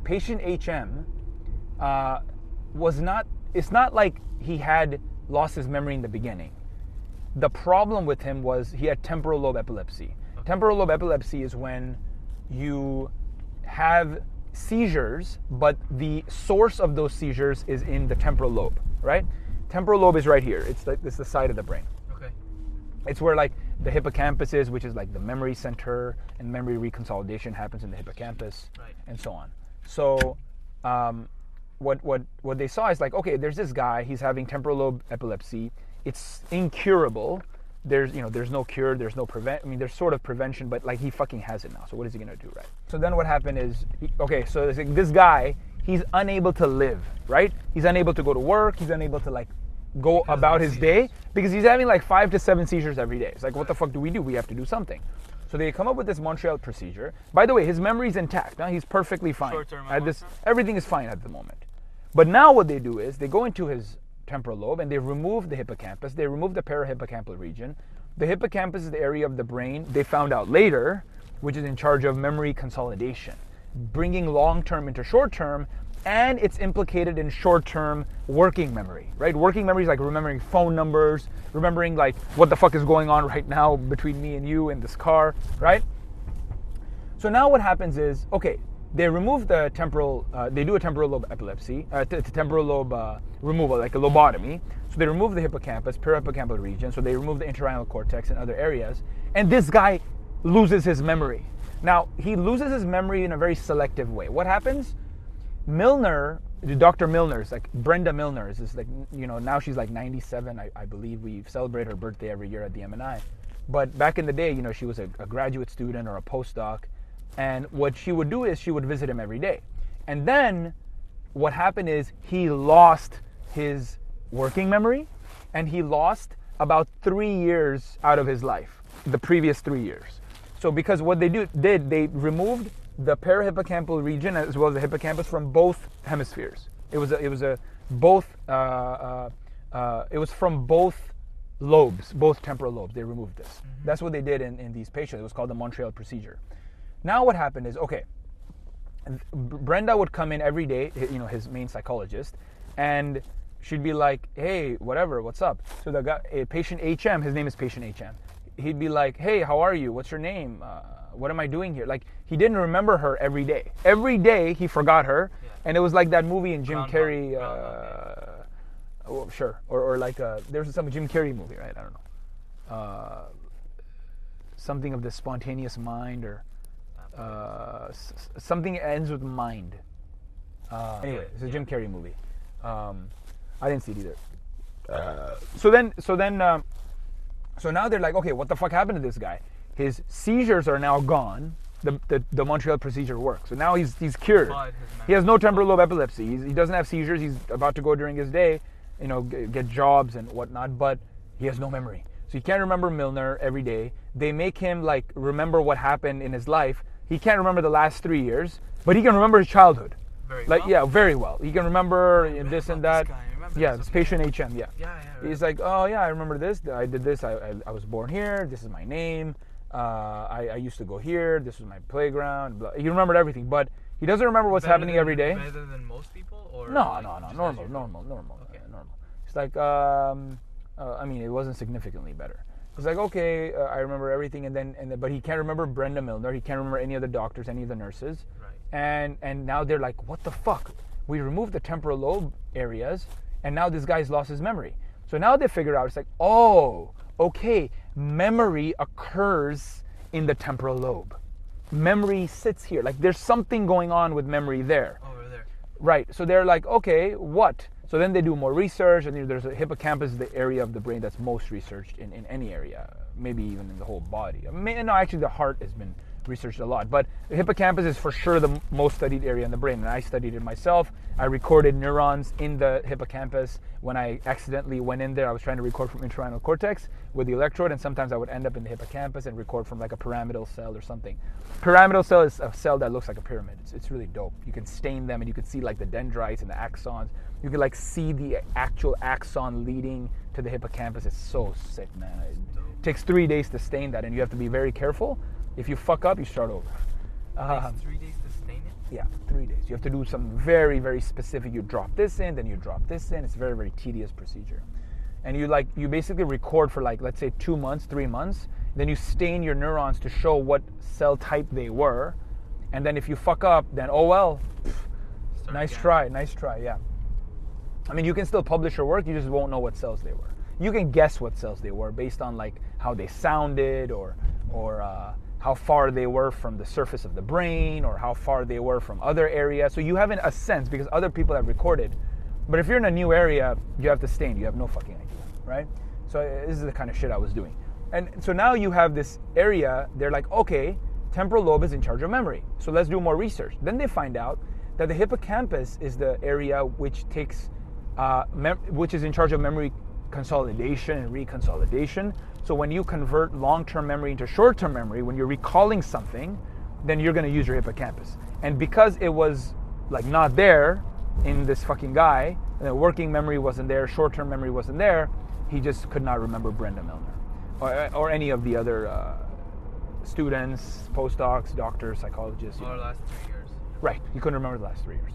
Patient HM it's not like he had lost his memory in the beginning. The problem with him was he had temporal lobe epilepsy. Temporal lobe epilepsy is when you have seizures, but the source of those seizures is in the temporal lobe, right? Temporal lobe is right here. It's the side of the brain. Okay. It's where like the hippocampus is, which is like the memory center, and memory reconsolidation happens in the hippocampus, right, and so on. So what they saw is like, okay, there's this guy, he's having temporal lobe epilepsy. It's incurable. There's no cure, there's no there's sort of prevention, but like he fucking has it now. So what is he gonna do, right? So then what happened is, so it's like this guy, he's unable to live, right? He's unable to go to work, he's unable to like go about his day because he's having like 5 to 7 seizures every day. It's like, what the fuck do? We have to do something. So they come up with this Montreal procedure. By the way, his memory's intact. Now he's perfectly fine. Everything is fine at the moment. But now what they do is they go into his temporal lobe and they remove the hippocampus. They remove the parahippocampal region. The hippocampus is the area of the brain, they found out later, which is in charge of memory consolidation, bringing long-term into short-term, and it's implicated in short-term working memory, right? Working memory is like remembering phone numbers, remembering like what the fuck is going on right now between me and you in this car, right? So now what happens is, okay, they remove the temporal, they do a temporal lobe epilepsy, temporal lobe removal, like a lobotomy. So they remove the hippocampus, parahippocampal region, so they remove the entorhinal cortex and other areas, and this guy loses his memory. Now, he loses his memory in a very selective way. What happens? Milner, Dr. Milner's, like Brenda Milner's, is like, now she's like 97, I believe. We celebrate her birthday every year at the MNI. But back in the day, she was a graduate student or a postdoc. And what she would do is she would visit him every day. And then what happened is he lost his working memory, and he lost about 3 years out of his life, the previous 3 years. So because what they did, they removed the parahippocampal region as well as the hippocampus from both hemispheres. It was from both lobes, both temporal lobes. They removed this. Mm-hmm. That's what they did in these patients. It was called the Montreal procedure. Now what happened is, okay, Brenda would come in every day, his main psychologist, and she'd be like, hey, whatever, what's up? So the guy, patient HM, his name is patient HM. He'd be like, hey, how are you? What's your name? What am I doing here? Like, he didn't remember her every day. Every day he forgot her, and it was like that movie in Jim Carrey, sure, or like there's some Jim Carrey movie, right? I don't know. Something of the spontaneous mind, or something ends with mind. Anyway, it's a Jim Carrey movie. I didn't see it either. So now they're like, okay, what the fuck happened to this guy? His seizures are now gone. The Montreal procedure works. So now he's cured. He has no temporal lobe epilepsy. He doesn't have seizures. He's about to go during his day, get jobs and whatnot, but he has no memory. So he can't remember Milner every day. They make him like remember what happened in his life. He can't remember the last 3 years, but he can remember his childhood. Very well. He can remember this and that. It's patient HM. He's like, oh yeah, I remember this. I did this. I was born here. This is my name. I used to go here. This was my playground. Blah. He remembered everything, but he doesn't remember what's happening every day. Better than most people, or no, normal. Okay. Normal. It's like, it wasn't significantly better. It's like, okay, I remember everything, but he can't remember Brenda Milner. He can't remember any of the doctors, any of the nurses. Right. And now they're like, what the fuck? We removed the temporal lobe areas, and now this guy's lost his memory. So now they figure out, it's like, oh, okay, memory occurs in the temporal lobe. Memory sits here. Like, there's something going on with memory there. Over there. Right. So they're like, okay, what? So then they do more research, and there's a hippocampus, the area of the brain that's most researched in any area, maybe even in the whole body. Actually the heart has been researched a lot, but the hippocampus is for sure the most studied area in the brain, and I studied it myself. I recorded neurons in the hippocampus. When I accidentally went in there, I was trying to record from entorhinal cortex with the electrode, and sometimes I would end up in the hippocampus and record from like a pyramidal cell or something. Pyramidal cell is a cell that looks like a pyramid. It's really dope. You can stain them, and you can see like the dendrites and the axons. You can like see the actual axon leading to the hippocampus. It's so sick, man. It takes 3 days to stain that, and you have to be very careful. If you fuck up, you start over. It takes 3 days to stain it? Yeah, 3 days. You have to do something very, very specific. You drop this in, then you drop this in. It's a very, very tedious procedure. And you basically record for like, let's say 2 months, 3 months. Then you stain your neurons to show what cell type they were. And then if you fuck up, then oh well, nice try, yeah. I mean, you can still publish your work, you just won't know what cells they were. You can guess what cells they were based on like how they sounded or how far they were from the surface of the brain or how far they were from other areas. So you have a sense because other people have recorded. But if you're in a new area, you have to stain. You have no fucking idea, right? So this is the kind of shit I was doing. And so now you have this area, they're like, okay, temporal lobe is in charge of memory. So let's do more research. Then they find out that the hippocampus is the area which takes, which is in charge of memory consolidation and reconsolidation. So when you convert long-term memory into short-term memory, when you're recalling something, then you're going to use your hippocampus. And because it was like not there in this fucking guy, and the working memory wasn't there, short-term memory wasn't there, he just could not remember Brenda Milner or any of the other students, postdocs, doctors, psychologists. Or the last 3 years. Right, he couldn't remember the last 3 years.